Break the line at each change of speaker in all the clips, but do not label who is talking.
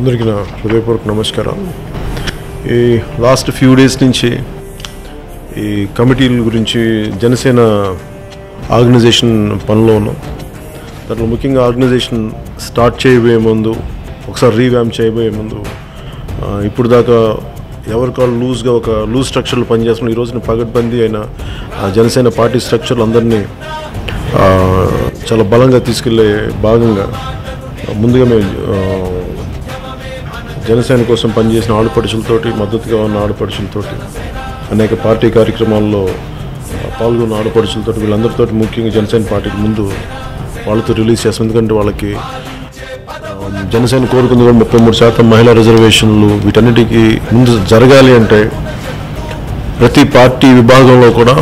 అందరికీ నా హృదయపూర్వక నమస్కారం. ఈ లాస్ట్ ఫ్యూ డేస్ నుంచి ఈ కమిటీల గురించి జనసేన ఆర్గనైజేషన్ పనిలో ఉన్నాం. దాంట్లో ముఖ్యంగా ఆర్గనైజేషన్ స్టార్ట్ చేయబోయే ముందు, ఒకసారి రీవ్యాంప్ చేయబోయే ముందు ఇప్పుడు దాకా ఎవరికాళ్ళు లూజ్గా ఒక లూజ్ స్ట్రక్చర్లు పనిచేస్తున్నాం. ఈ రోజున పగడ్బందీ అయిన జనసేన పార్టీ స్ట్రక్చర్లు అందరినీ చాలా బలంగా తీసుకెళ్లే భాగంగా ముందుగా మేము జనసేన కోసం పనిచేసిన ఆడపడుచులతోటి, మద్దతుగా ఉన్న ఆడపడుచులతోటి, అనేక పార్టీ కార్యక్రమాల్లో పాల్గొన్న ఆడపడుచులతో, వీళ్ళందరితో ముఖ్యంగా జనసేన పార్టీకి ముందు వాళ్ళతో రిలీజ్ చేస్తాం. ఎందుకంటే వాళ్ళకి జనసేన కోరుకుంది కూడా 33% మహిళా రిజర్వేషన్లు. వీటన్నిటికీ ముందు జరగాలి అంటే ప్రతి పార్టీ విభాగంలో కూడా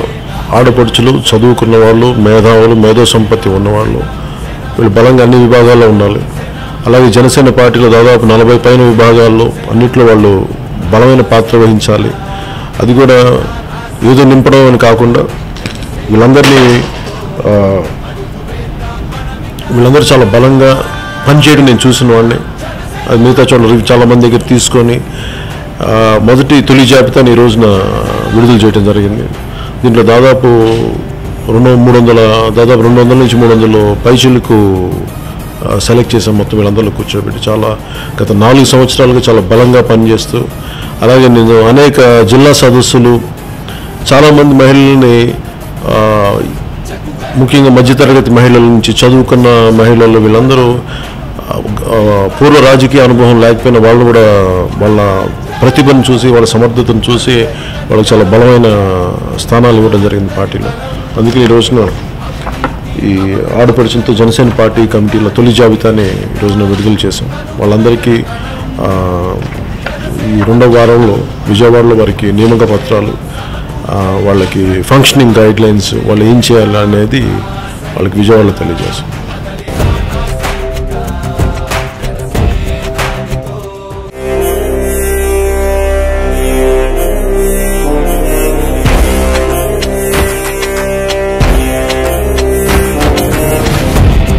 ఆడపడుచులు, చదువుకున్న వాళ్ళు, మేధావులు, మేధో సంపత్తి ఉన్నవాళ్ళు వీళ్ళు బలంగా అన్ని విభాగాల్లో ఉండాలి. అలాగే జనసేన పార్టీలో దాదాపు 40 పైన విభాగాల్లో అన్నింటిలో వాళ్ళు బలమైన పాత్ర వహించాలి. అది కూడా ఏదో నింపడం అని కాకుండా వీళ్ళందరూ చాలా బలంగా పనిచేయడం నేను చూసిన వాళ్ళని. అది మిగతా చోట్ల చాలామంది దగ్గర తీసుకొని తొలి జాబితాని ఈ రోజున విడుదల చేయడం జరిగింది. దీంట్లో దాదాపు 200 నుంచి 300 పైచిలకు సెలెక్ట్ చేసాం. మొత్తం వీళ్ళందరిలో కూర్చోబెట్టి చాలా గత 4 సంవత్సరాలుగా చాలా బలంగా పనిచేస్తూ, అలాగే నేను అనేక జిల్లా సదస్సులు, చాలామంది మహిళల్ని, ముఖ్యంగా మధ్యతరగతి మహిళల నుంచి చదువుకున్న మహిళలు, వీళ్ళందరూ పూర్వ రాజకీయ అనుభవం లేకపోయినా వాళ్ళు కూడా వాళ్ళ ప్రతిభను చూసి, వాళ్ళ సమర్థతను చూసి వాళ్ళకి చాలా బలమైన స్థానాలు ఇవ్వడం జరిగింది పార్టీలో. అందుకే ఈ రోజున ఈ ఆడపడుచులతో జనసేన పార్టీ కమిటీల తొలి జాబితాని ఈ రోజున విడుదల చేశాం. వాళ్ళందరికీ ఈ 2వ వారంలో విజయవాడలో వారికి నియామక పత్రాలు, వాళ్ళకి ఫంక్షనింగ్ గైడ్లైన్స్, వాళ్ళు ఏం చేయాలి అనేది వాళ్ళకి విజయవాడలో తెలియజేస్తాం.